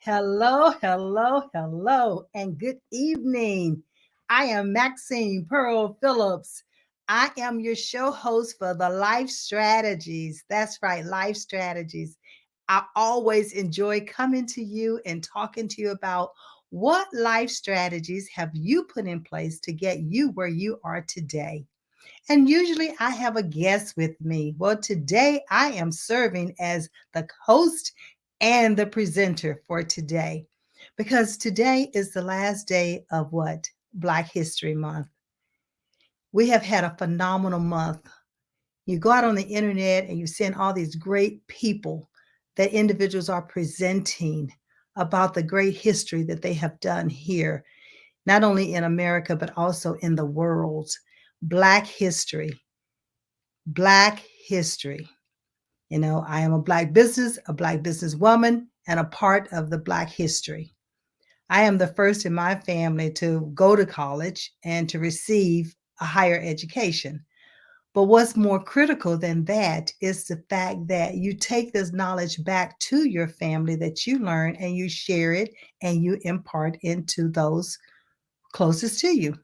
Hello, hello, hello, and good evening. I am Maxine Pearl Phillips. I am your show host for the Life Strategies. That's right, Life Strategies. I always enjoy coming to you and talking to you about what life strategies have you put in place to get you where you are today. And usually I have a guest with me. Well, today I am serving as the host and the presenter for today because today is the last day of what? Black History Month. We have had a phenomenal month. You go out on the internet and you send all these great people that individuals are presenting about the great history that they have done here, not only in America, but also in the world. Black history. Black history. I am a Black businesswoman, and a part of the Black history. I am the first in my family to go to college and to receive a higher education. But what's more critical than that is the fact that you take this knowledge back to your family that you learn and you share it and you impart into those closest to you.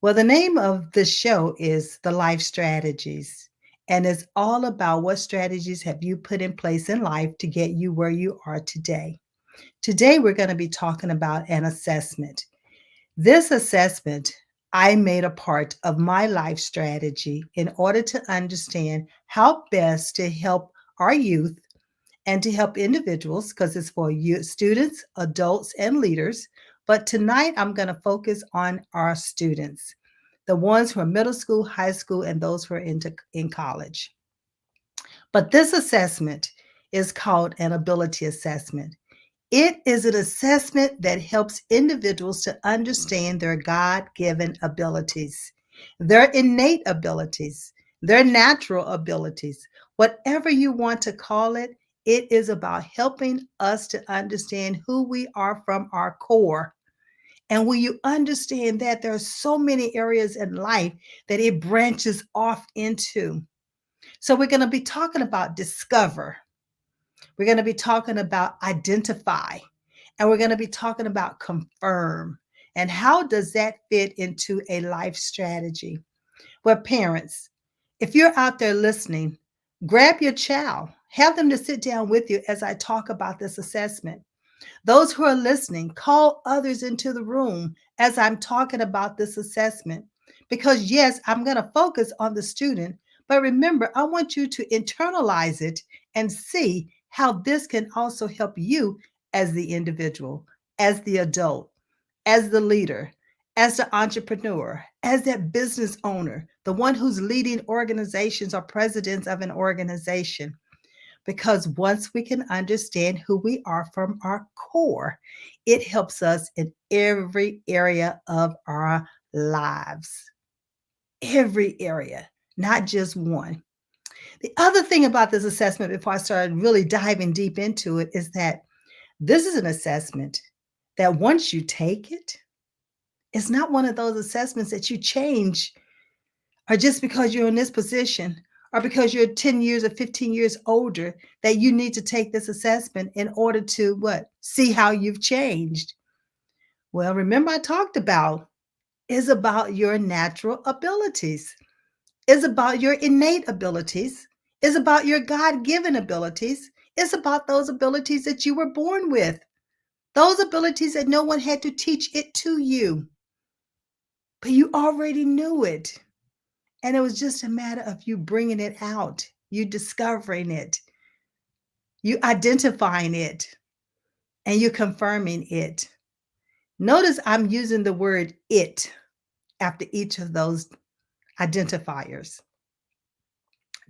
Well, the name of the show is The Life Strategies, and it's all about what strategies have you put in place in life to get you where you are today. Today, we're going to be talking about an assessment. This assessment I made a part of my life strategy in order to understand how best to help our youth and to help individuals because it's for you, students, adults, and leaders. But tonight I'm going to focus on our students, the ones who are middle school, high school, and those who are in college. But this assessment is called an ability assessment. It is an assessment that helps individuals to understand their God given abilities, their innate abilities, their natural abilities, whatever you want to call it. It is about helping us to understand who we are from our core. And when you understand that, there are so many areas in life that it branches off into. So, we're going to be talking about discover, we're going to be talking about identify, and we're going to be talking about confirm. And how does that fit into a life strategy? Well, parents, if you're out there listening, grab your child, have them to sit down with you as I talk about this assessment. Those who are listening, call others into the room as I'm talking about this assessment. Because, yes, I'm going to focus on the student, but remember, I want you to internalize it and see how this can also help you as the individual, as the adult, as the leader, as the entrepreneur, as that business owner, the one who's leading organizations or presidents of an organization. Because once we can understand who we are from our core, it helps us in every area of our lives. Every area, not just one. The other thing about this assessment, before I started really diving deep into it, is that this is an assessment that once you take it, it's not one of those assessments that you change or just because you're in this position or because you're 10 years or 15 years older that you need to take this assessment in order to what? See how you've changed. Well, remember I talked about is about your natural abilities, is about your innate abilities, is about your God-given abilities, it's about those abilities that you were born with, those abilities that no one had to teach it to you, but you already knew it. And it was just a matter of you bringing it out, you discovering it, you identifying it, and you confirming it. Notice I'm using the word it after each of those identifiers.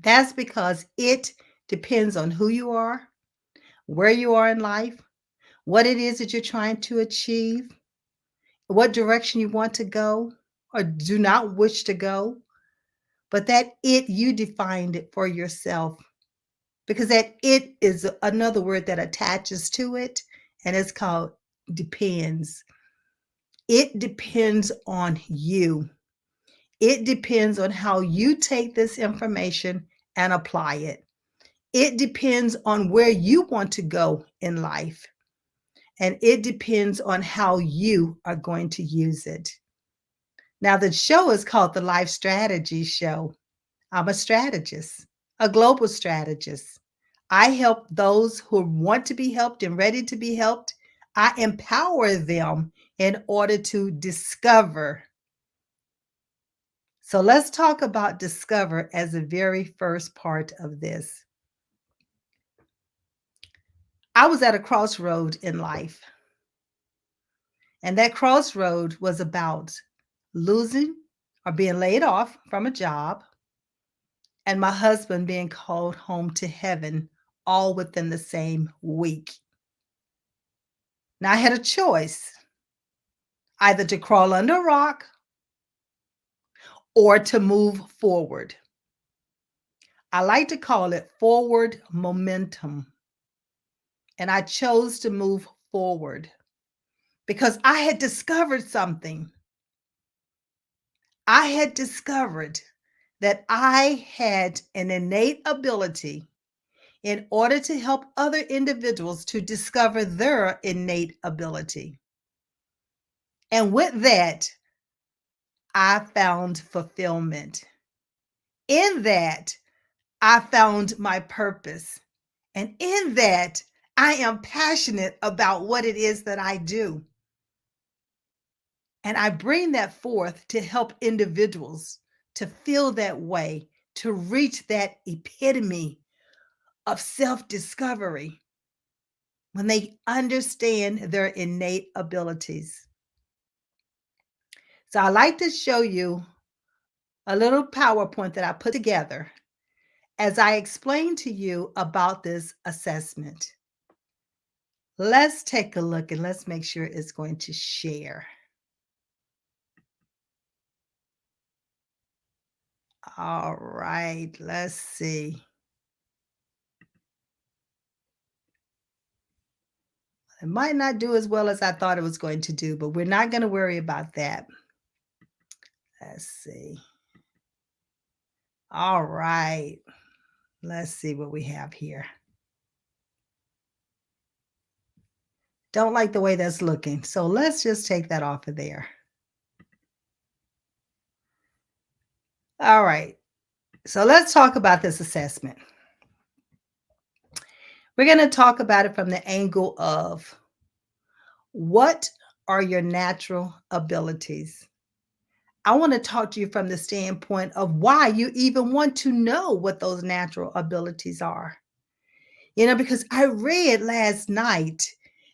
That's because it depends on who you are, where you are in life, what it is that you're trying to achieve, what direction you want to go or do not wish to go. But that it, you defined it for yourself because that it is another word that attaches to it, and it's called depends. It depends on you. It depends on how you take this information and apply it. It depends on where you want to go in life. and it depends on how you are going to use it. Now, the show is called the Life Strategy Show. I'm a strategist, a global strategist. I help those who want to be helped and ready to be helped. I empower them in order to discover. So let's talk about discover as the very first part of this. I was at a crossroad in life, and that crossroad was about losing or being laid off from a job, and my husband being called home to heaven all within the same week. Now I had a choice either to crawl under a rock or to move forward. I like to call it forward momentum. And I chose to move forward because I had discovered something. I had discovered that I had an innate ability in order to help other individuals to discover their innate ability. And with that, I found fulfillment. In that, I found my purpose. And in that, I am passionate about what it is that I do. And I bring that forth to help individuals to feel that way, to reach that epitome of self discovery when they understand their innate abilities. So I like to show you a little PowerPoint that I put together as I explain to you about this assessment. Let's take a look and let's make sure it's going to share. All right, let's see. It might not do as well as I thought it was going to do, but we're not going to worry about that. Let's see. All right. Let's see what we have here. Don't like the way that's looking. So let's just take that off of there. All right. So let's talk about this assessment. We're going to talk about it from the angle of what are your natural abilities? I want to talk to you from the standpoint of why you even want to know what those natural abilities are. Because I read last night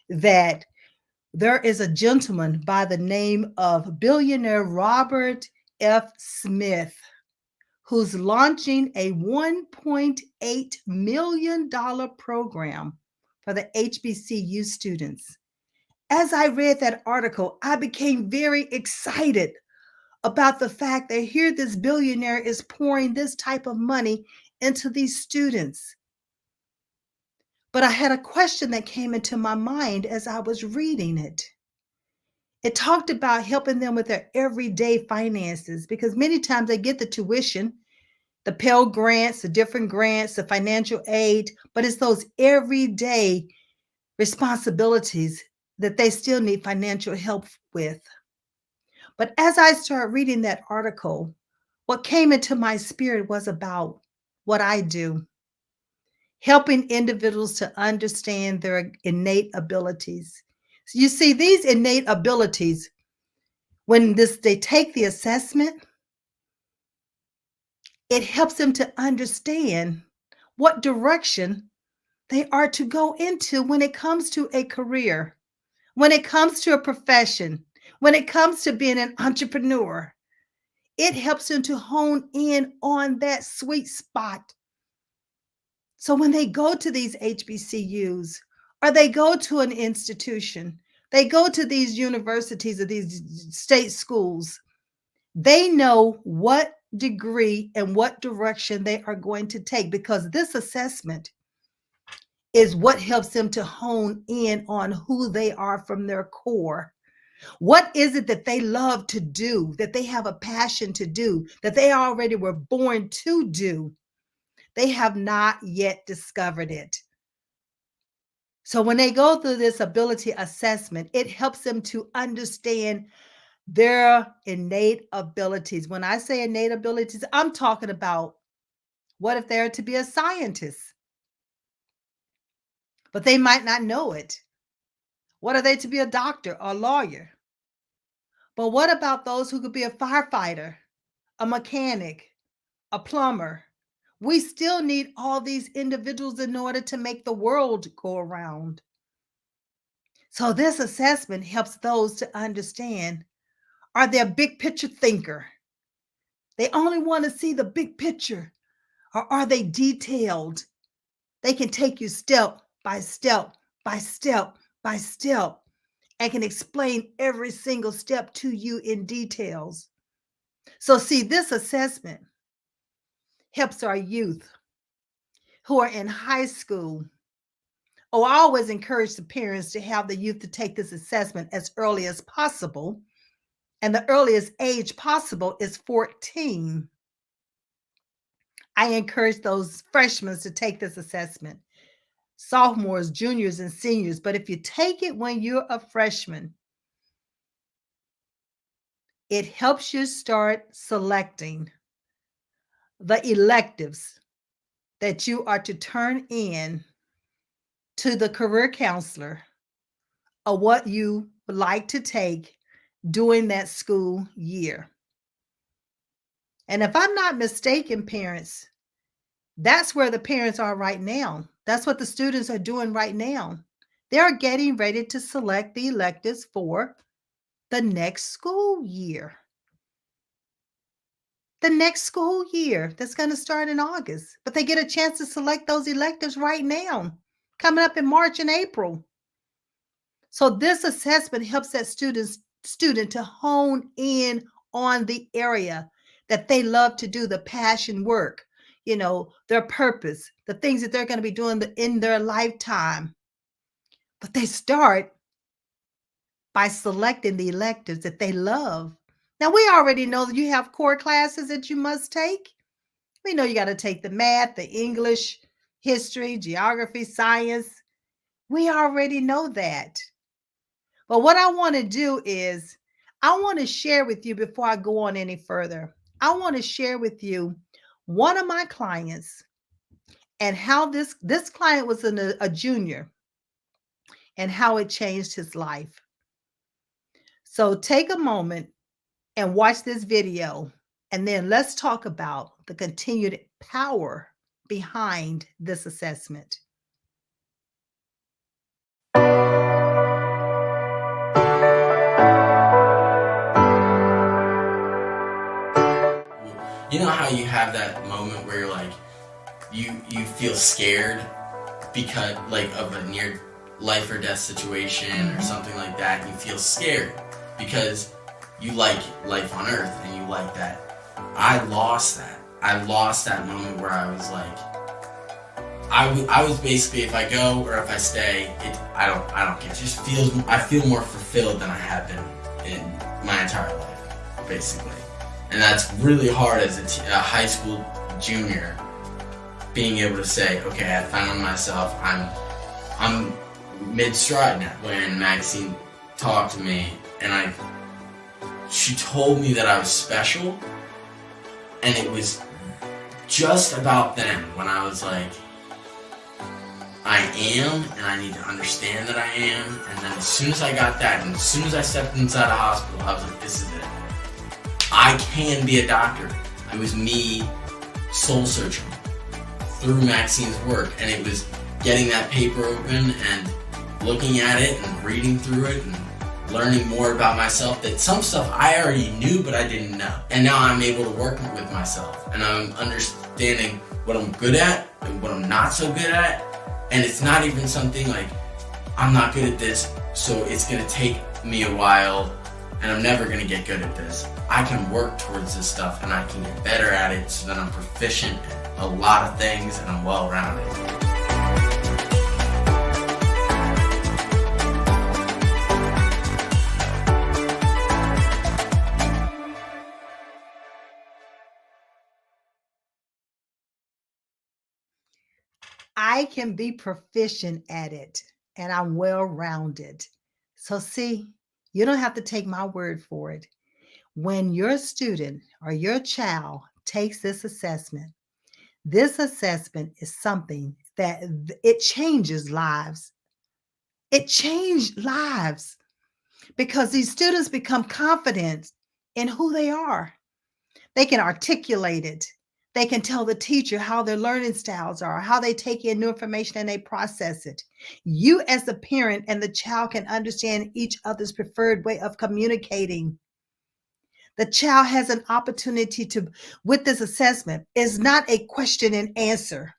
that there is a gentleman by the name of billionaire Robert F. Smith who's launching a $1.8 million program for the HBCU students. As I read that article, I became very excited about the fact that here this billionaire is pouring this type of money into these students. But I had a question that came into my mind as I was reading it. It talked about helping them with their everyday finances because many times they get the tuition, the Pell Grants, the different grants, the financial aid, but it's those everyday responsibilities that they still need financial help with. But as I started reading that article, what came into my spirit was about what I do, helping individuals to understand their innate abilities. So you see, these innate abilities, when they take the assessment, it helps them to understand what direction they are to go into when it comes to a career, when it comes to a profession, when it comes to being an entrepreneur. It helps them to hone in on that sweet spot. So when they go to these HBCUs or they go to an institution, they go to these universities or these state schools, they know what degree and what direction they are going to take because this assessment is what helps them to hone in on who they are from their core. What is it that they love to do, that they have a passion to do, that they already were born to do? They have not yet discovered it. So when they go through this ability assessment, it helps them to understand their innate abilities. When I say innate abilities, I'm talking about what if they're to be a scientist, but they might not know it? What are they to be a doctor or lawyer? But what about those who could be a firefighter, a mechanic, a plumber? We still need all these individuals in order to make the world go around. So this assessment helps those to understand, are they a big picture thinker? They only want to see the big picture. Or are they detailed? They can take you step by step by step by step and can explain every single step to you in details. So see, this assessment helps our youth who are in high school. Oh, I always encourage the parents to have the youth to take this assessment as early as possible. And the earliest age possible is 14. I encourage those freshmen to take this assessment, sophomores, juniors, and seniors. But if you take it when you're a freshman, it helps you start selecting the electives that you are to turn in to the career counselor or what you would like to take during that school year. And if I'm not mistaken, parents, that's where the parents are right now. That's what the students are doing right now. They're getting ready to select the electives for the next school year. The next school year that's going to start in August. But they get a chance to select those electives right now, coming up in March and April. So this assessment helps that student to hone in on the area that they love to do, the passion work, their purpose, the things that they're going to be doing in their lifetime. But they start by selecting the electives that they love. Now, we already know that you have core classes that you must take. We know you got to take the math, the English, history, geography, science. We already know that. But what I want to do is, I want to share with you before I go on any further. I want to share with you one of my clients and how this client was a junior and how it changed his life. So take a moment and watch this video, and then let's talk about the continued power behind this assessment. You know how you have that moment where you're like, you feel scared because like of a near life or death situation or something like that. You feel scared because you like life on Earth and you like that. I lost that. I lost that moment where I was like, I was basically, if I go or if I stay, I don't care. It just I feel more fulfilled than I have been in my entire life, basically. And that's really hard as a high school junior, being able to say, okay, I found myself, I'm mid-stride now. When Maxine talked to me and she told me that I was special, and it was just about then when I was like, I am, and I need to understand that I am. And then as soon as I got that, and as soon as I stepped inside a hospital, I was like, this is it. I can be a doctor. It was me soul searching through Maxine's work, and it was getting that paper open and looking at it and reading through it and learning more about myself, that some stuff I already knew but I didn't know. And now I'm able to work with myself, and I'm understanding what I'm good at and what I'm not so good at. And it's not even something like, I'm not good at this, so it's gonna take me a while and I'm never gonna get good at this. I can work towards this stuff and I can get better at it so that I'm proficient in a lot of things and I'm well-rounded. I can be proficient at it. and I'm well rounded. So, see, you don't have to take my word for it. When your student or your child takes this assessment is something that it changes lives. It changed lives because these students become confident in who they are. They can articulate it. They can tell the teacher how their learning styles are, how they take in new information and they process it. You, as the parent and the child, can understand each other's preferred way of communicating. The child has an opportunity to, with this assessment, is not a question and answer.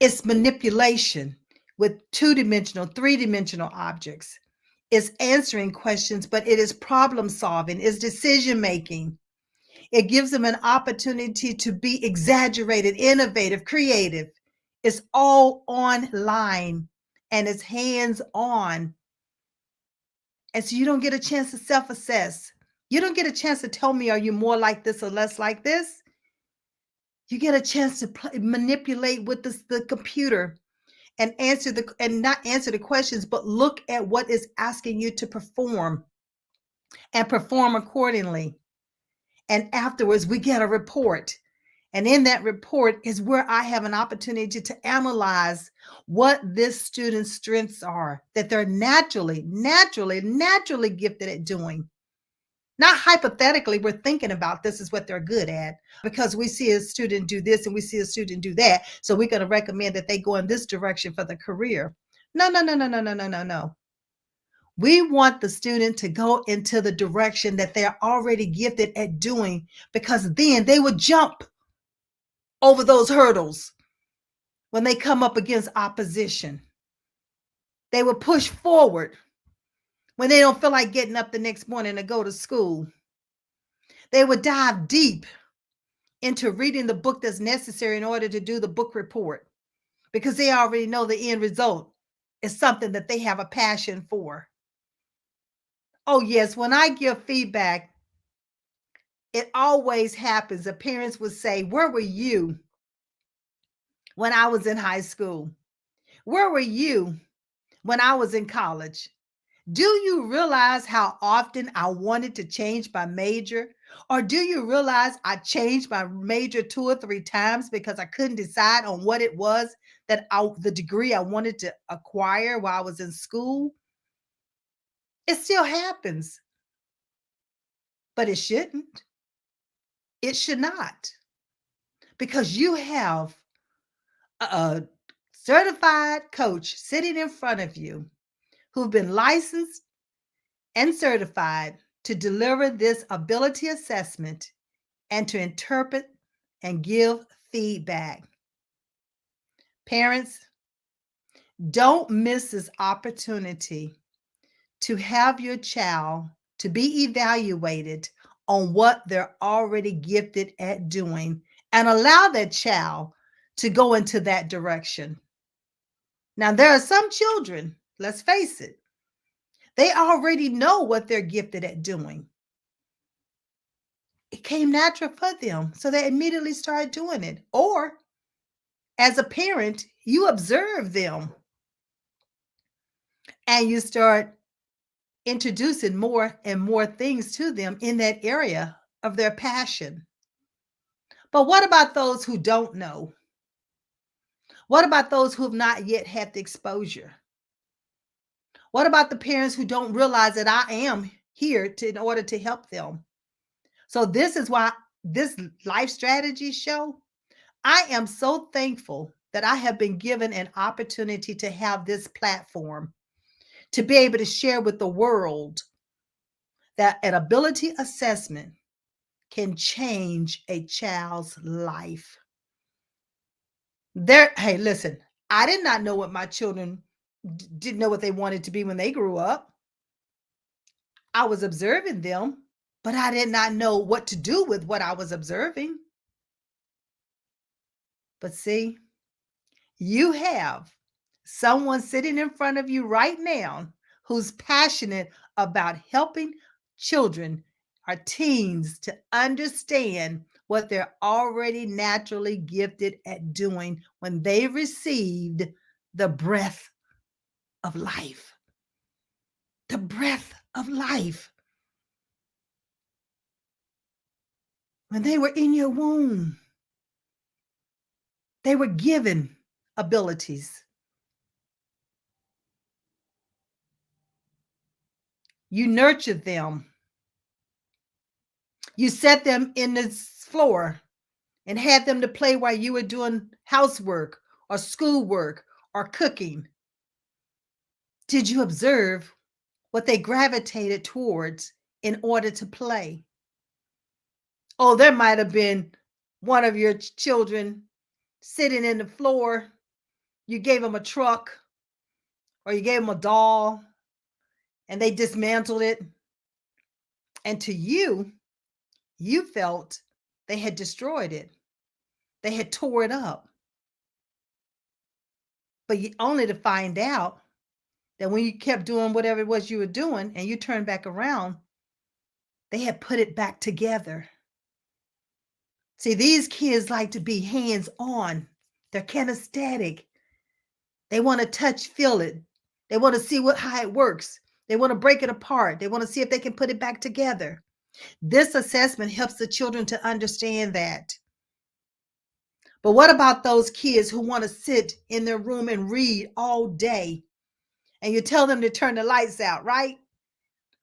It's manipulation with two-dimensional, three-dimensional objects. It's answering questions, but it is problem solving, it's decision making. It gives them an opportunity to be exaggerated, innovative, creative. It's all online and it's hands on. And so you don't get a chance to self assess. You don't get a chance to tell me, are you more like this or less like this? You get a chance to manipulate with the computer and not answer the questions, but look at what is asking you to perform and perform accordingly. And afterwards, we get a report. And in that report is where I have an opportunity to analyze what this student's strengths are, that they're naturally gifted at doing. Not hypothetically, we're thinking about this is what they're good at because we see a student do this and we see a student do that. So we're going to recommend that they go in this direction for the career. No, no, no, no, no, no, no, no, no. We want the student to go into the direction that they're already gifted at doing because then they would jump over those hurdles when they come up against opposition. They will push forward when they don't feel like getting up the next morning to go to school. They would dive deep into reading the book that's necessary in order to do the book report because they already know the end result is something that they have a passion for. Oh, yes, when I give feedback, it always happens. The parents would say, where were you when I was in high school? Where were you when I was in college? Do you realize how often I wanted to change my major? Or do you realize I changed my major 2 or 3 times because I couldn't decide on what it was the degree I wanted to acquire while I was in school? It still happens, but it shouldn't. It should not, because you have a certified coach sitting in front of you who've been licensed and certified to deliver this ability assessment and to interpret and give feedback. Parents, don't miss this opportunity to have your child to be evaluated on what they're already gifted at doing and allow that child to go into that direction. Now, there are some children, let's face it, they already know what they're gifted at doing. It came natural for them, so they immediately started doing it. Or as a parent, you observe them and you start introducing more and more things to them in that area of their passion. But what about those who don't know? What about those who have not yet had the exposure? What about the parents who don't realize that I am here in order to help them? So this is why this life strategy show, I am so thankful that I have been given an opportunity to have this platform to be able to share with the world that an ability assessment can change a child's life. Hey, listen, I did not know what my children didn't know what they wanted to be when they grew up. I was observing them, but I did not know what to do with what I was observing. But see, you have someone sitting in front of you right now who's passionate about helping children or teens to understand what they're already naturally gifted at doing when they received the breath of life. The breath of life. When they were in your womb, they were given abilities. You nurtured them. You set them in the floor and had them to play while you were doing housework or schoolwork or cooking. Did you observe what they gravitated towards in order to play? Oh, there might have been one of your children sitting in the floor. You gave them a truck or you gave them a doll and they dismantled it. And to you, you felt they had destroyed it. They had tore it up. But only to find out that when you kept doing whatever it was you were doing and you turned back around, they had put it back together. See, these kids like to be hands-on. They're kinesthetic. They want to touch, feel it. They want to see how it works. They want to break it apart. They want to see if they can put it back together. This assessment helps the children to understand that. But what about those kids who want to sit in their room and read all day? And you tell them to turn the lights out, right?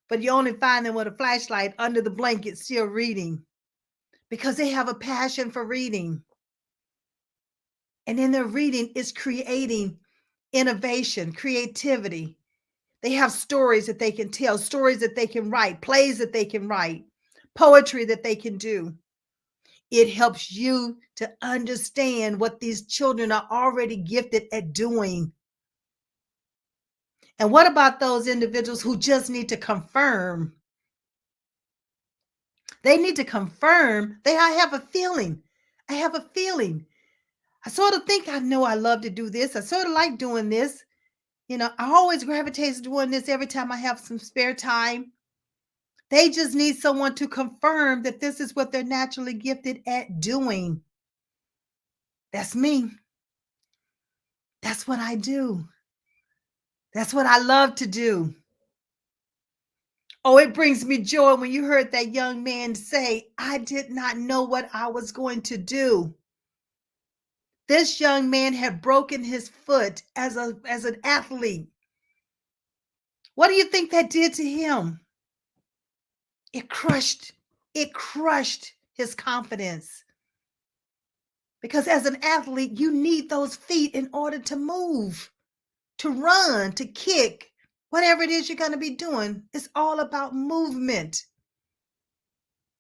But you only find them with a flashlight under the blanket still reading because they have a passion for reading. And in their reading is creating innovation, creativity. They have stories that they can tell, stories that they can write, plays that they can write, poetry that they can do. It helps you to understand what these children are already gifted at doing. And what about those individuals who just need to confirm? They need to confirm. I have a feeling. I have a feeling. I sort of think I know I love to do this. I sort of like doing this. I always gravitate to doing this every time I have some spare time. They just need someone to confirm that this is what they're naturally gifted at doing. That's me. That's what I do. That's what I love to do. Oh, it brings me joy when you heard that young man say, I did not know what I was going to do. This young man had broken his foot as an athlete. What do you think that did to him? It crushed his confidence. Because as an athlete, you need those feet in order to move, to run, to kick, whatever it is you're going to be doing. It's all about movement.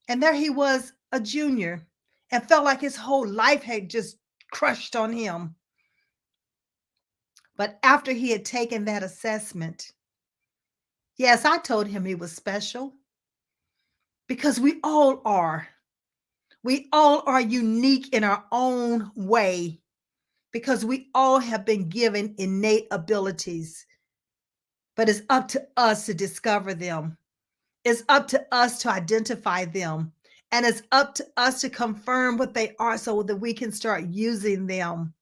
And there he was, a junior, and felt like his whole life had just crushed on him. But after he had taken that assessment, yes, I told him he was special because we all are. We all are unique in our own way because we all have been given innate abilities. But it's up to us to discover them. It's up to us to identify them. And it's up to us to confirm what they are so that we can start using them.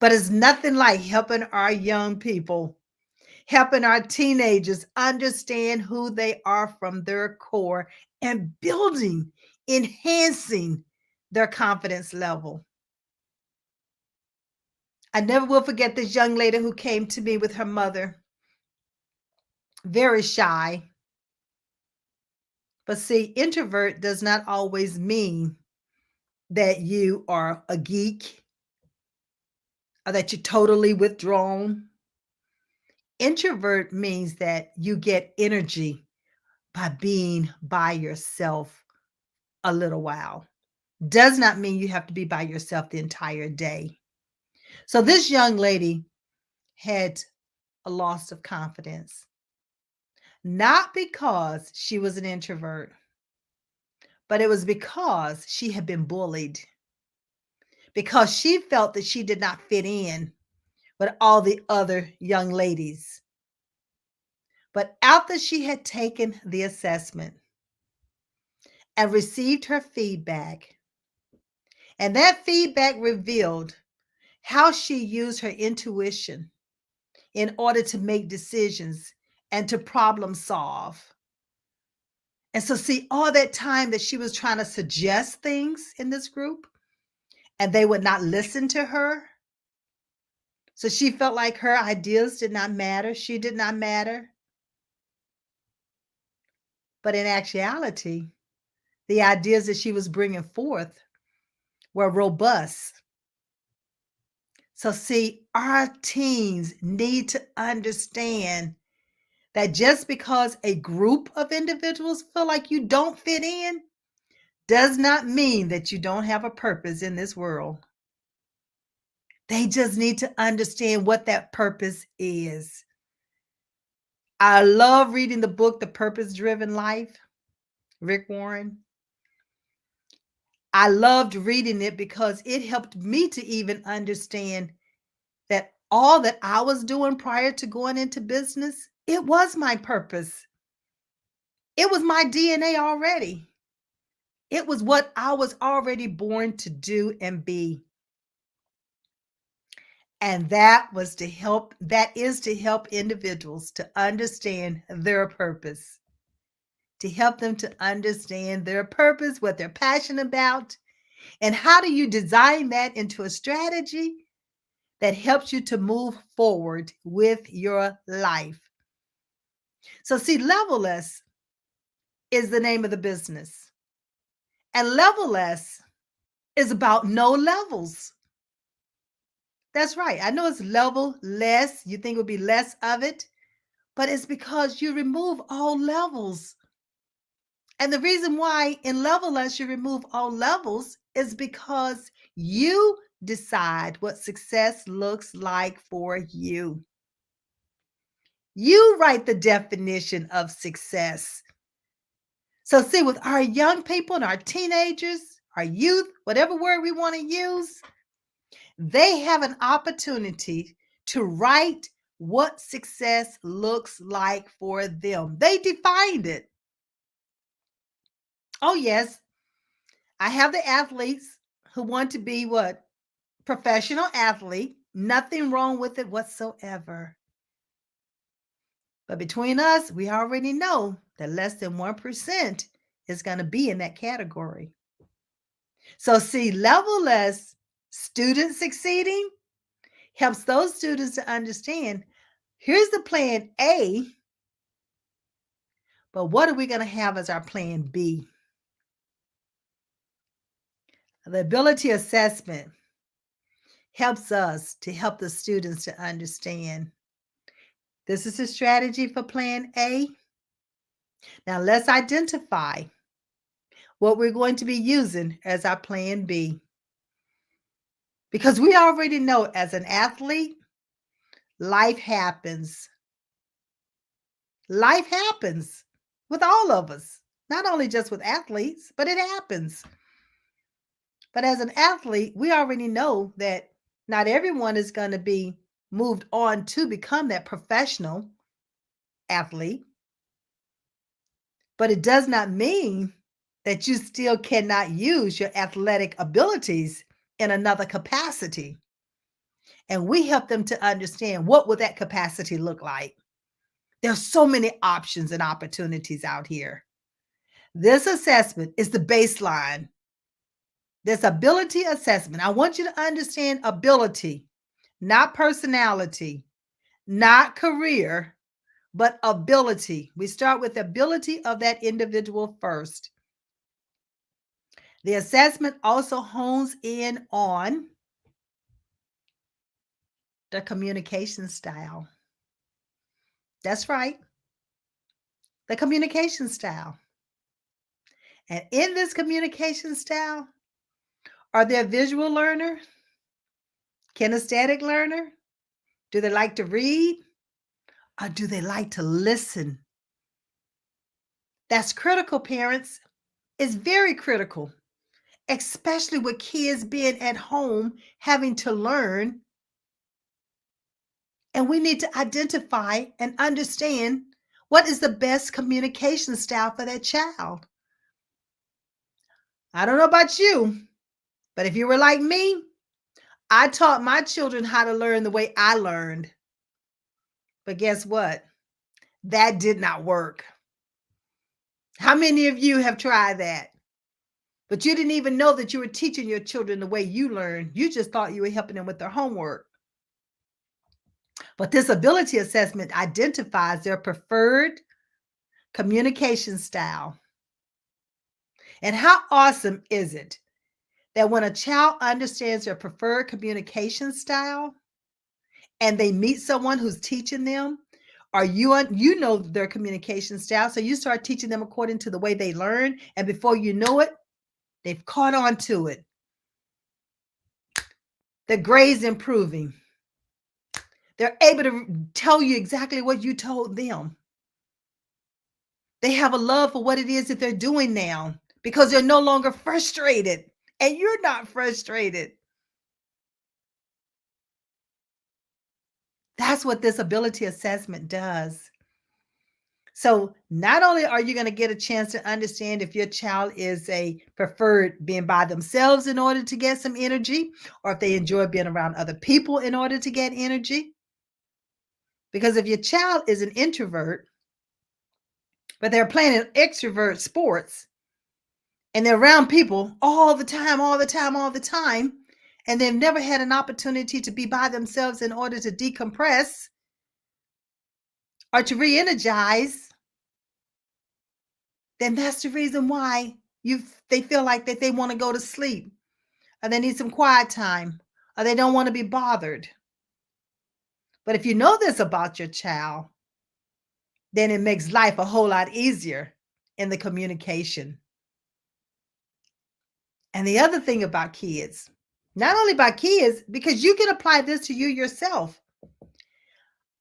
But it's nothing like helping our young people, helping our teenagers understand who they are from their core and building, enhancing their confidence level. I never will forget this young lady who came to me with her mother, very shy. But see, introvert does not always mean that you are a geek or that you're totally withdrawn. Introvert means that you get energy by being by yourself a little while. Does not mean you have to be by yourself the entire day. So this young lady had a loss of confidence, not because she was an introvert, but it was because she had been bullied, because she felt that she did not fit in with all the other young ladies. But after she had taken the assessment and received her feedback, and that feedback revealed how she used her intuition in order to make decisions and to problem solve. And so, see, all that time that she was trying to suggest things in this group and they would not listen to her. So she felt like her ideas did not matter. She did not matter. But in actuality, the ideas that she was bringing forth were robust. So, see, our teens need to understand that just because a group of individuals feel like you don't fit in does not mean that you don't have a purpose in this world. They just need to understand what that purpose is. I love reading the book, The Purpose Driven Life, Rick Warren. I loved reading it because it helped me to even understand that all that I was doing prior to going into business, it was my purpose. It was my DNA already. It was what I was already born to do and be. And that is to help individuals to understand their purpose, to help them to understand their purpose, what they're passionate about, and how do you design that into a strategy that helps you to move forward with your life. So, see, Levelless is the name of the business. And Levelless is about no levels. That's right. I know it's level less. You think it would be less of it, but it's because you remove all levels. And the reason why in Levelless you remove all levels is because you decide what success looks like for you. You write the definition of success. So, see, with our young people and our teenagers, our youth, whatever word we want to use, they have an opportunity to write what success looks like for them. They defined it. Oh, yes, I have the athletes who want to be what? Professional athlete. Nothing wrong with it whatsoever. But between us, we already know that less than 1% is going to be in that category. So, see, Levelless student succeeding helps those students to understand here's the plan A, but what are we going to have as our plan B? The ability assessment helps us to help the students to understand this is a strategy for plan A. Now let's identify what we're going to be using as our plan B. Because we already know as an athlete, life happens. Life happens with all of us, not only just with athletes, but it happens. But as an athlete, we already know that not everyone is going to be moved on to become that professional athlete. But it does not mean that you still cannot use your athletic abilities in another capacity. And we help them to understand what would that capacity look like. There's so many options and opportunities out here. This assessment is the baseline. This ability assessment. I want you to understand ability, not personality, not career, but ability. We start with the ability of that individual first. The assessment also hones in on the communication style. That's right, the communication style. And in this communication style, are they a visual learner? Kinesthetic learner? Do they like to read? Or do they like to listen? That's critical, parents. It's very critical, especially with kids being at home having to learn. And we need to identify and understand what is the best communication style for that child. I don't know about you, but if you were like me, I taught my children how to learn the way I learned. But guess what? That did not work. How many of you have tried that? But you didn't even know that you were teaching your children the way you learn. You just thought you were helping them with their homework. But this ability assessment identifies their preferred communication style. And how awesome is it that when a child understands their preferred communication style and they meet someone who's teaching them, or you know their communication style, so you start teaching them according to the way they learn, and before you know it, they've caught on to it. The grades improving. They're able to tell you exactly what you told them. They have a love for what it is that they're doing now because they're no longer frustrated, and you're not frustrated. That's what this ability assessment does. So not only are you going to get a chance to understand if your child is a preferred being by themselves in order to get some energy, or if they enjoy being around other people in order to get energy. Because if your child is an introvert, but they're playing extrovert sports, and they're around people all the time, all the time, all the time, and they've never had an opportunity to be by themselves in order to decompress or to re-energize, then that's the reason why they feel like that they want to go to sleep, or they need some quiet time, or they don't want to be bothered. But if you know this about your child, then it makes life a whole lot easier in the communication. And the other thing about kids, not only about kids, because you can apply this to you yourself.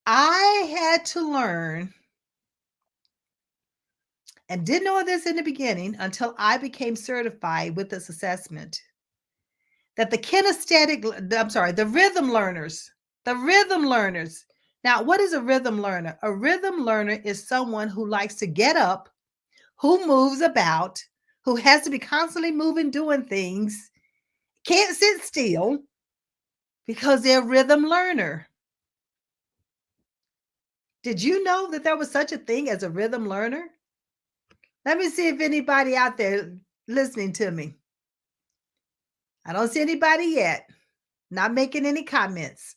I had to learn, and didn't know this in the beginning until I became certified with this assessment, that the rhythm learners. Now, what is a rhythm learner? A rhythm learner is someone who likes to get up, who moves about, who has to be constantly moving, doing things, can't sit still because they're a rhythm learner. Did you know that there was such a thing as a rhythm learner? Let me see if anybody out there listening to me. I don't see anybody yet, not making any comments.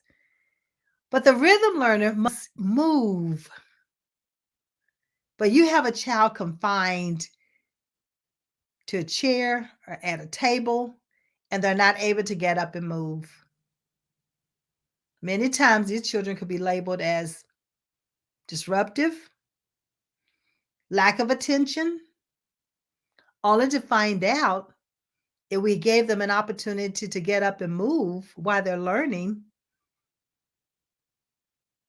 But the rhythm learner must move. But you have a child confined to a chair or at a table, and they're not able to get up and move. Many times these children could be labeled as disruptive, lack of attention, only to find out if we gave them an opportunity to get up and move while they're learning,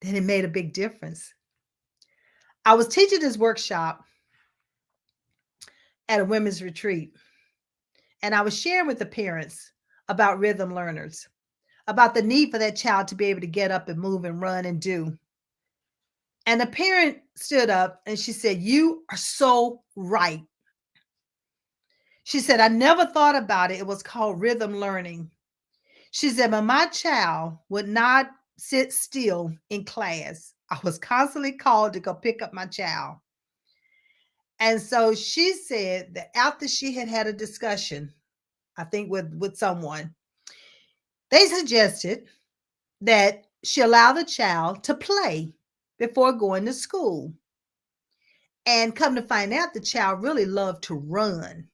then it made a big difference. I was teaching this workshop at a women's retreat, and I was sharing with the parents about rhythm learners, about the need for that child to be able to get up and move and run and do. And the parent stood up and she said, "You are so right." She said, "I never thought about it. It was called rhythm learning." She said, "But my child would not sit still in class. I was constantly called to go pick up my child." And so she said that after she had had a discussion, I think with someone, they suggested that she allow the child to play before going to school. And come to find out, the child really loved to run.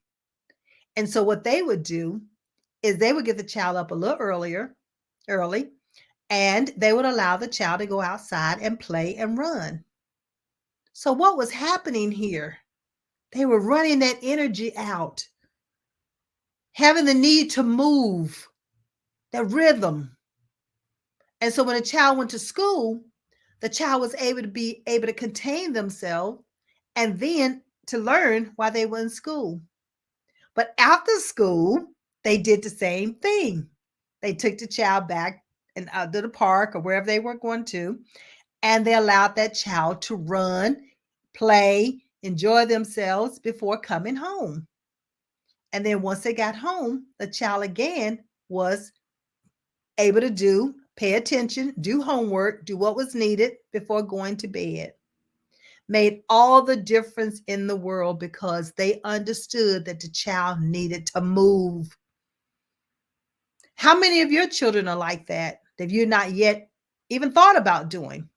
And so what they would do is they would get the child up a little early, and they would allow the child to go outside and play and run. So what was happening here? They were running that energy out, having the need to move, the rhythm. And so when a child went to school, the child was able to contain themselves and then to learn while they were in school. But after school, they did the same thing. They took the child back and out to the park or wherever they were going to, and they allowed that child to run, play, enjoy themselves before coming home. And then once they got home, the child again was able to do pay attention, do homework, do what was needed before going to bed. Made all the difference in the world because they understood that the child needed to move. How many of your children are like that you're not yet even thought about doing?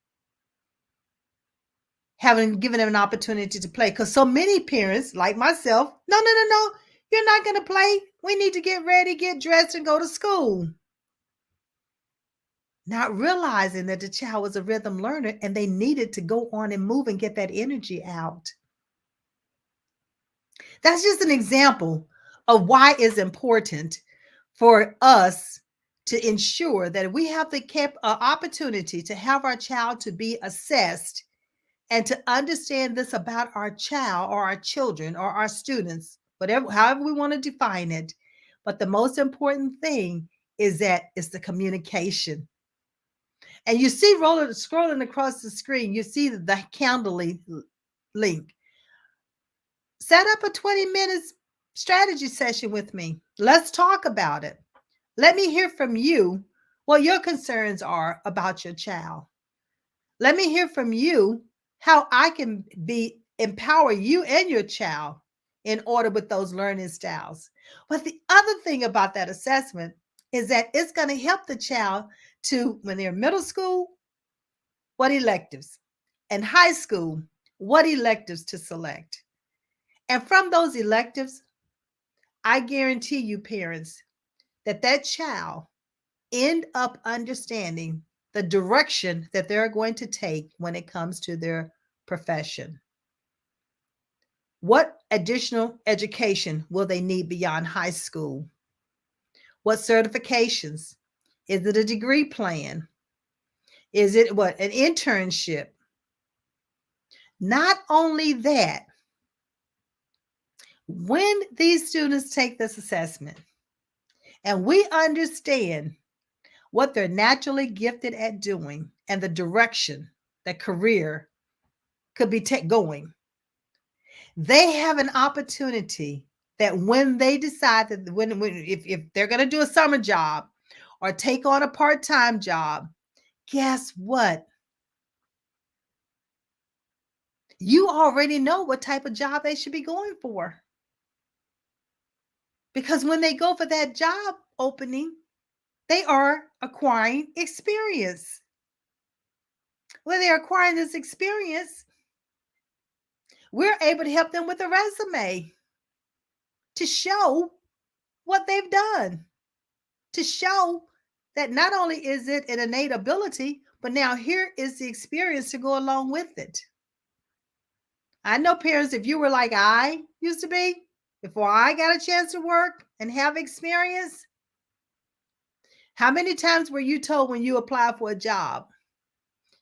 Having given them an opportunity to play. Because so many parents, like myself, no, you're not going to play. We need to get ready, get dressed, and go to school. Not realizing that the child was a rhythm learner and they needed to go on and move and get that energy out. That's just an example of why it's important for us to ensure that we have the opportunity to have our child to be assessed and to understand this about our child or our children or our students, whatever, however we want to define it. But the most important thing is that it's the communication. And you see, scrolling across the screen, you see the Calendly link. Set up a 20 minutes strategy session with me. Let's talk about it. Let me hear from you what your concerns are about your child. Let me hear from you how I can empower you and your child in order with those learning styles. But the other thing about that assessment is that it's going to help the child to, when they're in middle school, what electives, and high school, what electives to select. And from those electives, I guarantee you, parents, that child end up understanding the direction that they're going to take when it comes to their profession. What additional education will they need beyond high school? What certifications? Is it a degree plan? Is it what? An internship? Not only that, when these students take this assessment and we understand what they're naturally gifted at doing and the direction that career could be going, they have an opportunity that when they decide that if they're going to do a summer job or take on a part-time job, guess what? You already know what type of job they should be going for. Because when they go for that job opening, they are acquiring experience. When they're acquiring this experience, we're able to help them with a resume to show what they've done, to show that not only is it an innate ability, but now here is the experience to go along with it. I know, parents, if you were like I used to be, before I got a chance to work and have experience, how many times were you told when you apply for a job,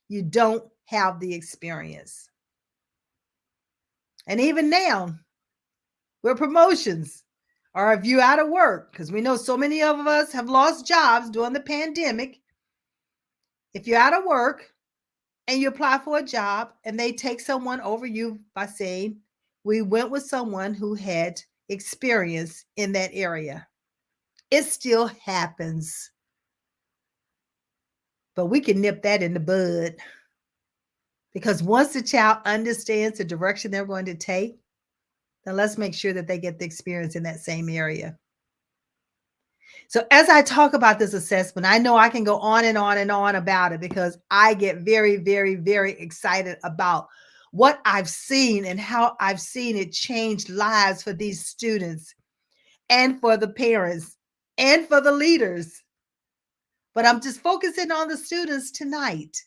you don't have the experience? And even now, with promotions, or if you're out of work, because we know so many of us have lost jobs during the pandemic. If you're out of work and you apply for a job and they take someone over you by saying, we went with someone who had experience in that area. It still happens. But we can nip that in the bud. Because once the child understands the direction they're going to take, then let's make sure that they get the experience in that same area. So as I talk about this assessment, I know I can go on and on and on about it because I get very, very, very excited about what I've seen and how I've seen it change lives for these students and for the parents and for the leaders. But I'm just focusing on the students tonight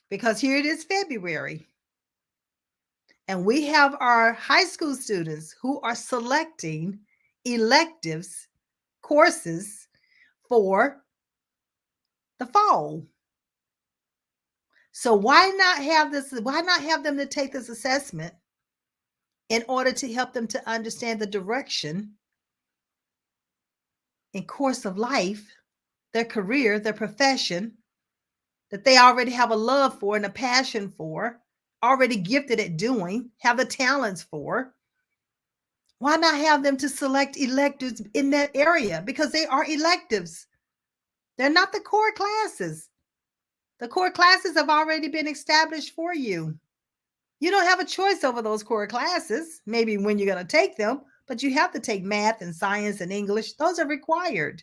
because here it is February. And we have our high school students who are selecting electives, courses for the fall. So why not have them to take this assessment in order to help them to understand the direction and course of life, their career, their profession that they already have a love for and a passion for, already gifted at doing, have the talents for? Why not have them to select electives in that area? Because they are electives. They're not the core classes. The core classes have already been established for you. You don't have a choice over those core classes, maybe when you're going to take them, but you have to take math and science and English. Those are required.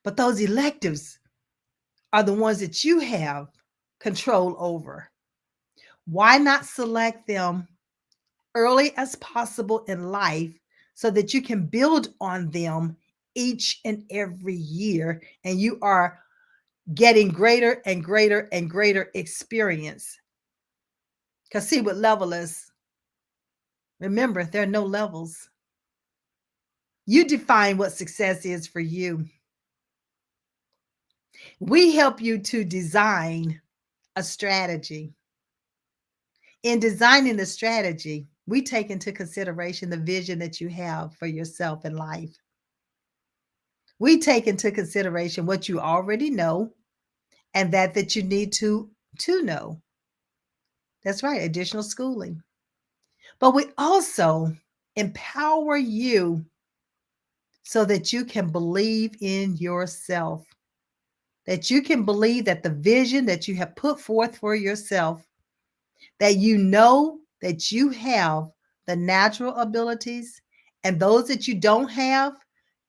But those electives are the ones that you have control over. Why not select them early as possible in life so that you can build on them each and every year and you are getting greater and greater and greater experience? Because see what level is. Remember, there are no levels. You define what success is for you. We help you to design a strategy. In designing the strategy, we take into consideration the vision that you have for yourself in life. We take into consideration what you already know and that you need to know. That's right, additional schooling. But we also empower you so that you can believe in yourself, that you can believe that the vision that you have put forth for yourself, that you know that you have the natural abilities, and those that you don't have,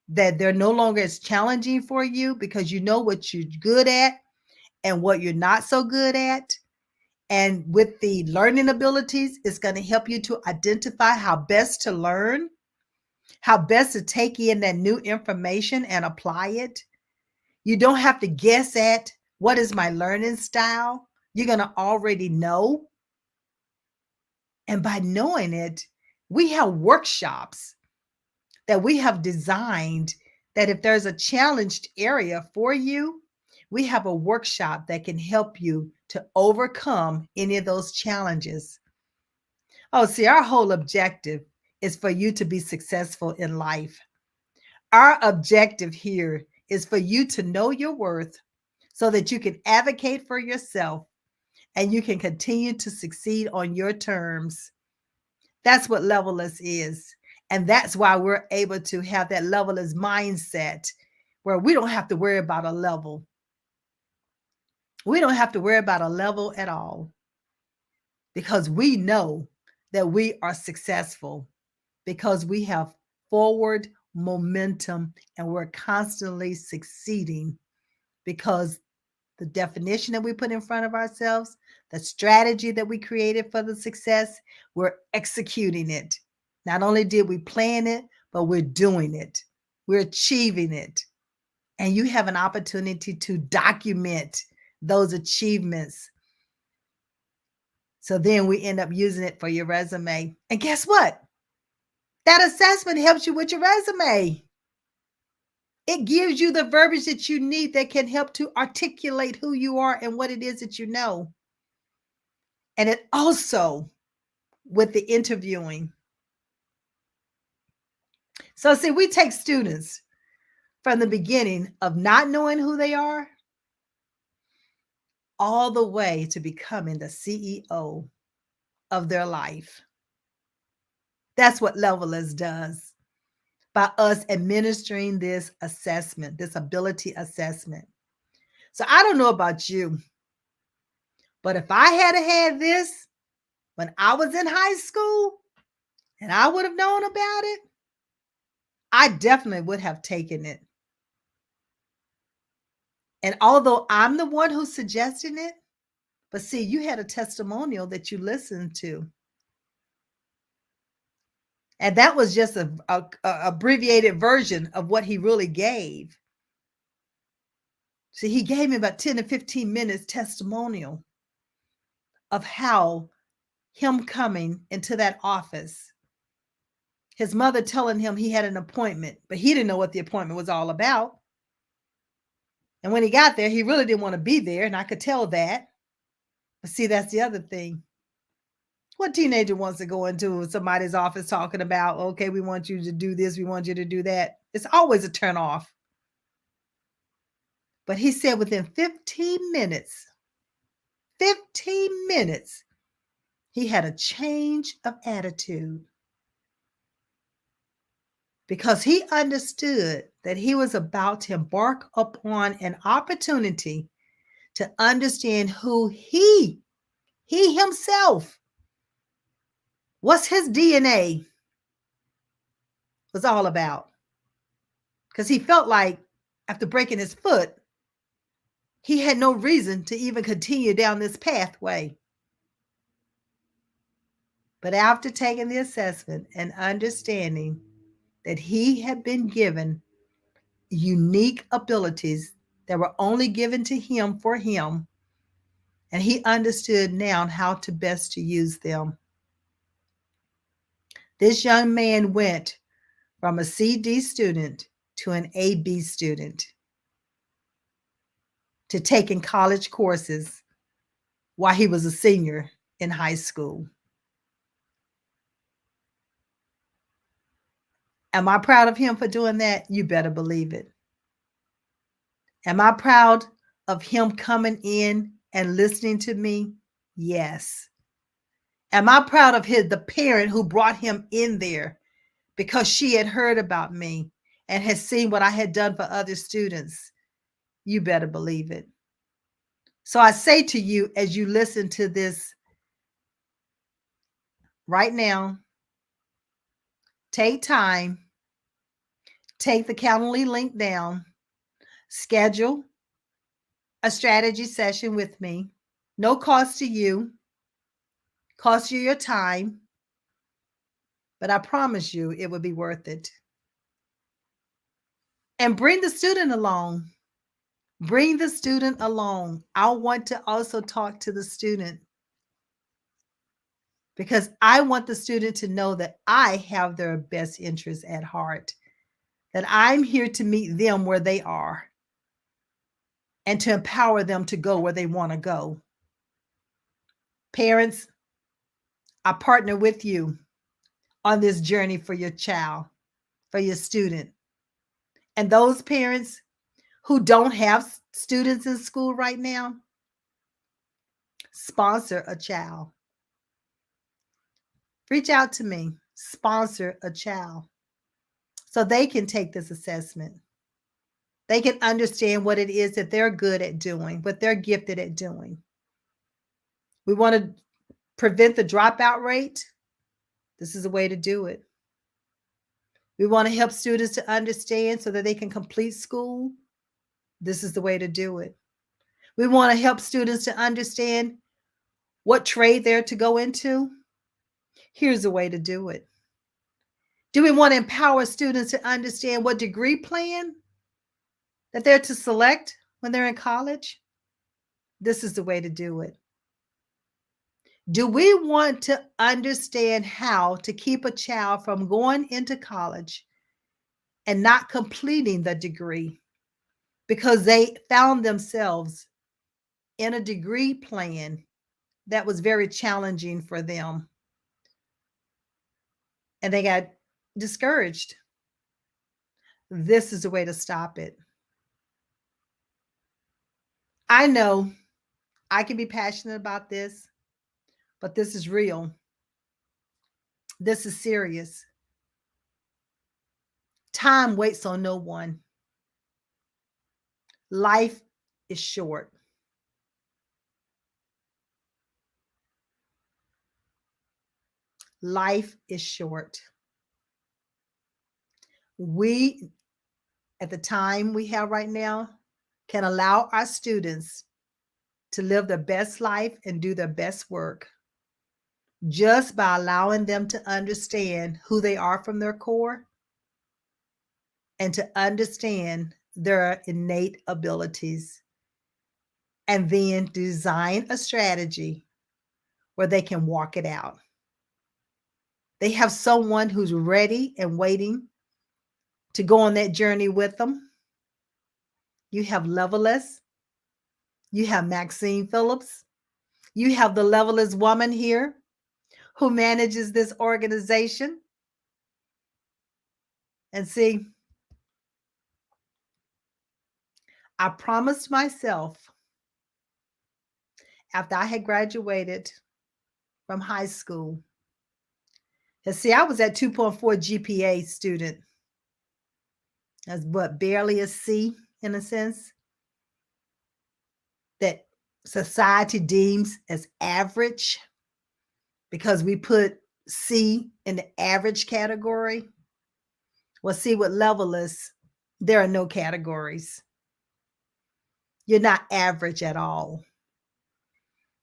that they're no longer as challenging for you because you know what you're good at and what you're not so good at. And with the learning abilities, it's going to help you to identify how best to learn, how best to take in that new information and apply it. You don't have to guess at what is my learning style. You're going to already know. And by knowing it, we have workshops that we have designed that if there's a challenged area for you, we have a workshop that can help you to overcome any of those challenges. Oh, see, our whole objective is for you to be successful in life. Our objective here is for you to know your worth so that you can advocate for yourself and you can continue to succeed on your terms. That's what Levelless is. And that's why we're able to have that Levelless mindset where we don't have to worry about a level. We don't have to worry about a level at all because we know that we are successful because we have forward momentum and we're constantly succeeding because the definition that we put in front of ourselves, the strategy that we created for the success, we're executing it. Not only did we plan it, but we're doing it. We're achieving it. And you have an opportunity to document those achievements. So then we end up using it for your resume. And guess what? That assessment helps you with your resume. It gives you the verbiage that you need that can help to articulate who you are and what it is that you know. And it also with the interviewing. So see, we take students from the beginning of not knowing who they are all the way to becoming the CEO of their life. That's what Levelless does by us administering this assessment, this ability assessment. So I don't know about you, but if I had this when I was in high school and I would have known about it, I definitely would have taken it. And although I'm the one who's suggesting it, but see, you had a testimonial that you listened to. And that was just a abbreviated version of what he really gave. See, he gave me about 10 to 15 minutes testimonial of how him coming into that office, his mother telling him he had an appointment, but he didn't know what the appointment was all about. And when he got there, he really didn't want to be there. And I could tell that. But see, that's the other thing. What teenager wants to go into somebody's office talking about, okay, we want you to do this, we want you to do that? It's always a turn off. But he said within 15 minutes, he had a change of attitude. because he understood that he was about to embark upon an opportunity to understand who he himself, what's his DNA was all about. Because he felt like after breaking his foot, he had no reason to even continue down this pathway. But after taking the assessment and understanding that he had been given unique abilities that were only given to him for him, and he understood now how to best to use them. This young man went from a CD student to an AB student, to taking college courses while he was a senior in high school. Am I proud of him for doing that? You better believe it. Am I proud of him coming in and listening to me? Yes. Am I proud of the parent who brought him in there because she had heard about me and had seen what I had done for other students? You better believe it. So I say to you, as you listen to this right now, take time, take the Calendly link down, schedule a strategy session with me. No cost to you, cost you your time, but I promise you it will be worth it. And bring the student along. Bring the student along. I want to also talk to the student because I want the student to know that I have their best interests at heart, that I'm here to meet them where they are and to empower them to go where they want to go. Parents, I partner with you on this journey for your child, for your student. And those parents who don't have students in school right now, sponsor a child. Reach out to me, sponsor a child so they can take this assessment. They can understand what it is that they're good at doing, what they're gifted at doing. We want to prevent the dropout rate. This is a way to do it. We want to help students to understand so that they can complete school. This is the way to do it. We want to help students to understand what trade they're to go into. Here's a way to do it. Do we want to empower students to understand what degree plan that they're to select when they're in college? This is the way to do it. Do we want to understand how to keep a child from going into college and not completing the degree because they found themselves in a degree plan that was very challenging for them and they got discouraged? This is the way to stop it. I know I can be passionate about this, but this is real. This is serious. Time waits on no one. Life is short. Life is short. We, at the time we have right now, can allow our students to live their best life and do their best work just by allowing them to understand who they are from their core and to understand their innate abilities, and then design a strategy where they can walk it out. They have someone who's ready and waiting to go on that journey with them. You have Leveless. You have Maxine Phillips. You have the Leveless woman here who manages this organization. And see, I promised myself after I had graduated from high school, and see, I was at 2.4 GPA student. That's what barely a C in a sense that society deems as average because we put C in the average category. Well, see what level is. There are no categories. You're not average at all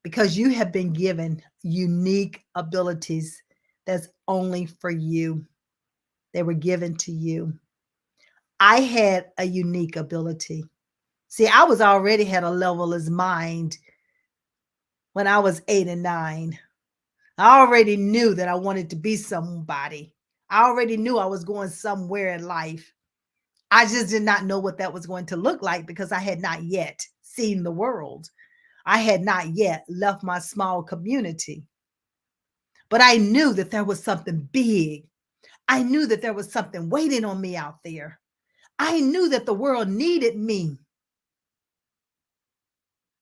because you have been given unique abilities that's only for you. They were given to you. I had a unique ability. See, I was already had a levelless mind when I was 8 and 9. I already knew that I wanted to be somebody. I already knew I was going somewhere in life. I just did not know what that was going to look like because I had not yet seen the world. I had not yet left my small community. But I knew that there was something big. I knew that there was something waiting on me out there. I knew that the world needed me.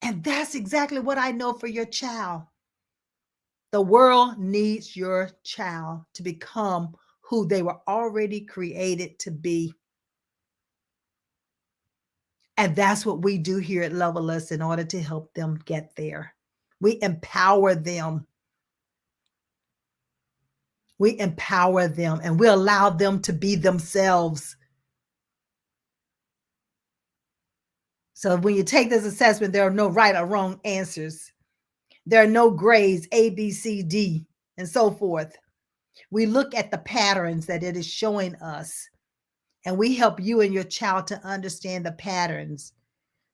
And that's exactly what I know for your child. The world needs your child to become who they were already created to be. And that's what we do here at Leveless in order to help them get there. We empower them. We empower them and we allow them to be themselves. So when you take this assessment, there are no right or wrong answers. There are no grades, A, B, C, D, and so forth. We look at the patterns that it is showing us, and we help you and your child to understand the patterns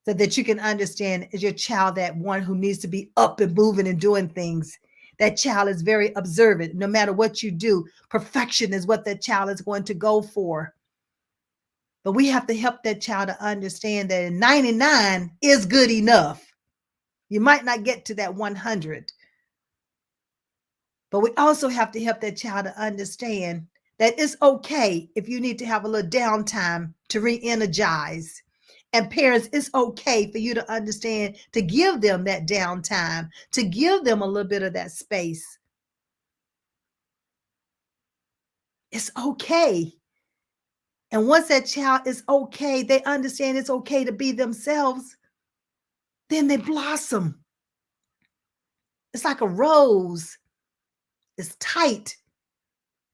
so that you can understand, is your child that one who needs to be up and moving and doing things? That child is very observant. No matter what you do, perfection is what that child is going to go for. But we have to help that child to understand that 99 is good enough. You might not get to that 100. But we also have to help that child to understand that it's okay if you need to have a little downtime to re-energize. And parents, it's okay for you to understand, to give them that downtime, to give them a little bit of that space. It's okay. And once that child is okay, they understand it's okay to be themselves, then they blossom. It's like a rose. It's tight.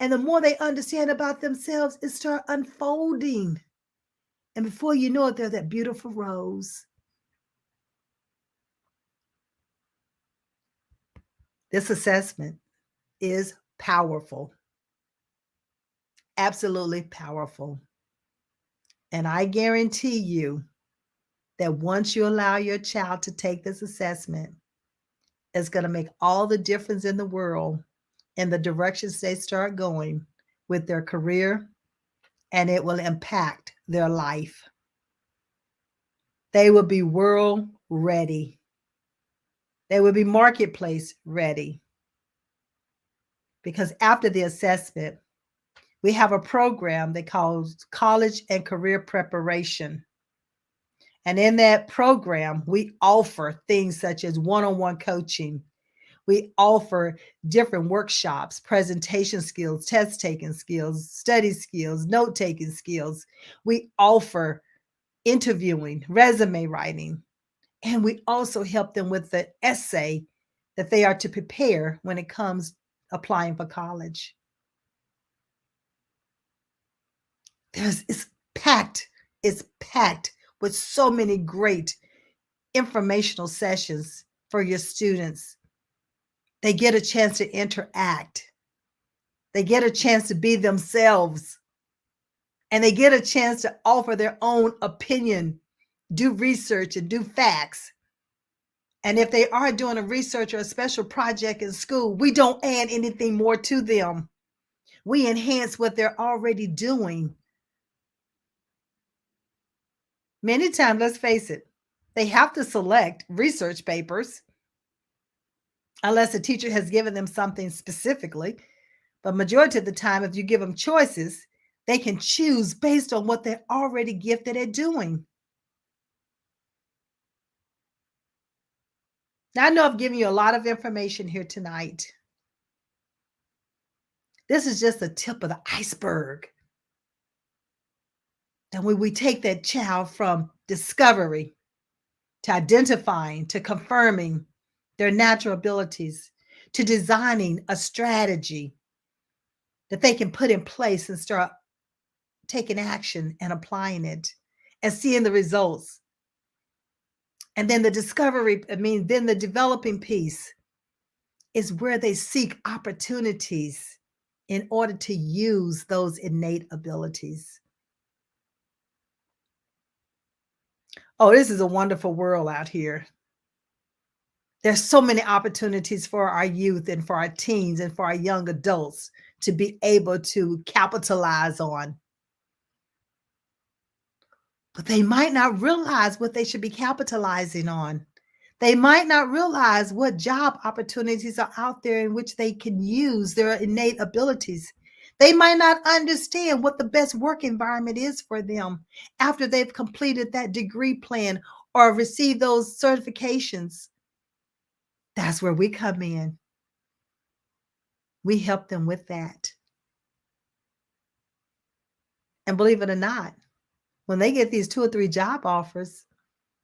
And the more they understand about themselves, it starts unfolding. And before you know it, they're that beautiful rose. This assessment is powerful. Absolutely powerful. And I guarantee you that once you allow your child to take this assessment, it's going to make all the difference in the world in the directions they start going with their career, and it will impact their life. They will be world ready. They will be marketplace ready. Because after the assessment, we have a program they call College and Career Preparation. And in that program, we offer things such as one-on-one coaching. We offer different workshops, presentation skills, test taking skills, study skills, note taking skills. We offer interviewing, resume writing, and we also help them with the essay that they are to prepare when it comes applying for college. It's packed. It's packed with so many great informational sessions for your students. They get a chance to interact. They get a chance to be themselves. And they get a chance to offer their own opinion, do research, and do facts. And if they are doing a research or a special project in school, we don't add anything more to them. We enhance what they're already doing. Many times, let's face it, they have to select research papers unless the teacher has given them something specifically. But majority of the time, if you give them choices, they can choose based on what they're already gifted at doing. Now, I know I've given you a lot of information here tonight. This is just the tip of the iceberg. And when we take that child from discovery to identifying to confirming their natural abilities to designing a strategy that they can put in place and start taking action and applying it and seeing the results. And then the discovery, then the developing piece is where they seek opportunities in order to use those innate abilities. Oh, this is a wonderful world out here. There's so many opportunities for our youth and for our teens and for our young adults to be able to capitalize on. But they might not realize what they should be capitalizing on. They might not realize what job opportunities are out there in which they can use their innate abilities. They might not understand what the best work environment is for them after they've completed that degree plan or received those certifications. That's where we come in. We help them with that. And believe it or not, when they get these 2 or 3 job offers,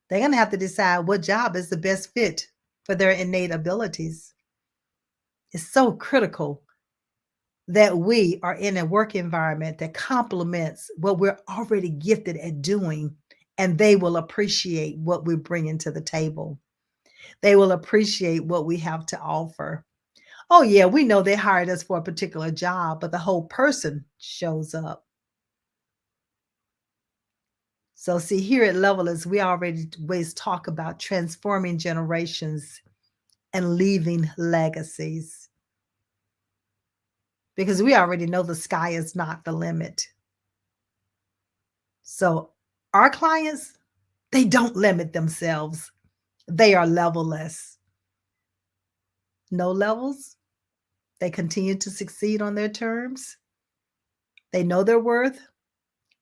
they're going to have to decide what job is the best fit for their innate abilities. It's so critical that we are in a work environment that complements what we're already gifted at doing, and they will appreciate what we're bringing to the table. They will appreciate what we have to offer. Oh, yeah, we know they hired us for a particular job, but the whole person shows up. So, see, here at Levelers, we always talk about transforming generations and leaving legacies because we already know the sky is not the limit. So, our clients, they don't limit themselves, they are levelless. No levels, they continue to succeed on their terms, they know their worth,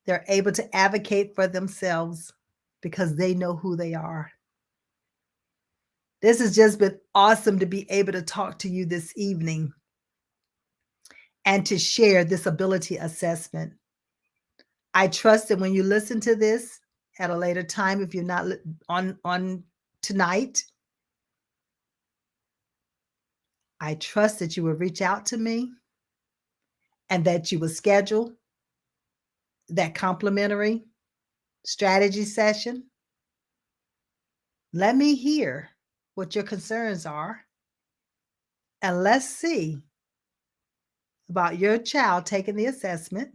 they're able to advocate for themselves because they know who they are. This has just been awesome to be able to talk to you this evening and to share this ability assessment. I trust that when you listen to this at a later time, if you're not on tonight, I trust that you will reach out to me and that you will schedule that complimentary strategy session. Let me hear what your concerns are, and let's see about your child taking the assessment,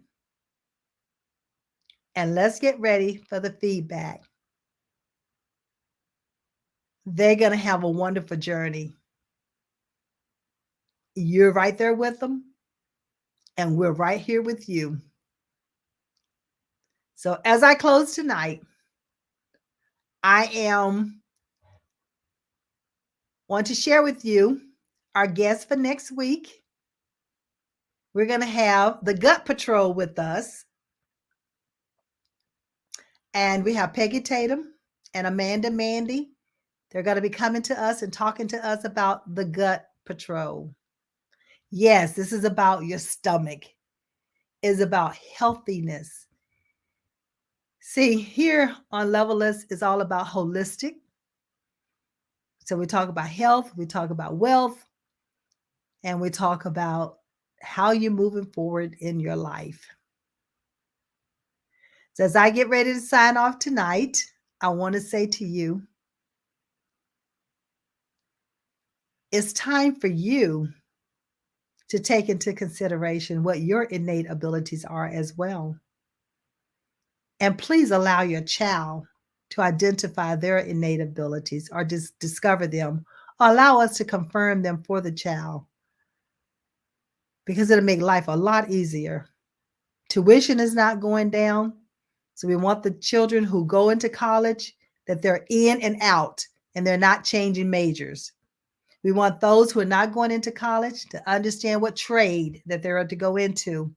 and let's get ready for the feedback. They're going to have a wonderful journey. You're right there with them, and we're right here with you. So as I close tonight, I want to share with you our guest for next week. We're going to have the Gut Patrol with us. And we have Peggy Tatum and Amanda Mandy. They're going to be coming to us and talking to us about the Gut Patrol. Yes, this is about your stomach. It's about healthiness. See, here on Levelers is all about holistic. So we talk about health, we talk about wealth, and we talk about how you're moving forward in your life. So as I get ready to sign off tonight, I want to say to you, it's time for you to take into consideration what your innate abilities are as well. And please allow your child to identify their innate abilities or discover them, or allow us to confirm them for the child, because it'll make life a lot easier. Tuition is not going down. So we want the children who go into college that they're in and out and they're not changing majors. We want those who are not going into college to understand what trade that they're to go into,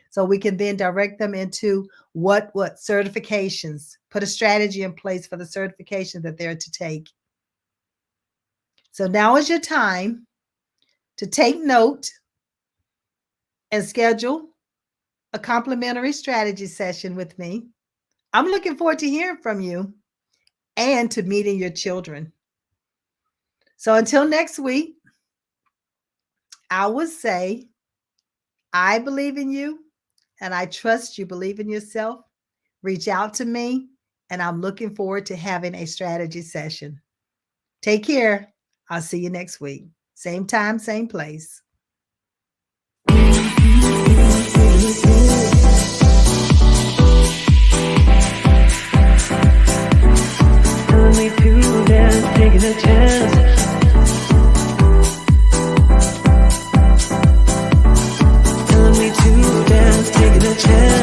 so we can then direct them into what certifications, put a strategy in place for the certification that they're to take. So now is your time to take note and schedule a complimentary strategy session with me. I'm looking forward to hearing from you and to meeting your children. So until next week, I would say, I believe in you and I trust you believe in yourself. Reach out to me, and I'm looking forward to having a strategy session. Take care. I'll see you next week. Same time, same place. Telling me to dance, taking a chance. Telling me to dance, taking a chance.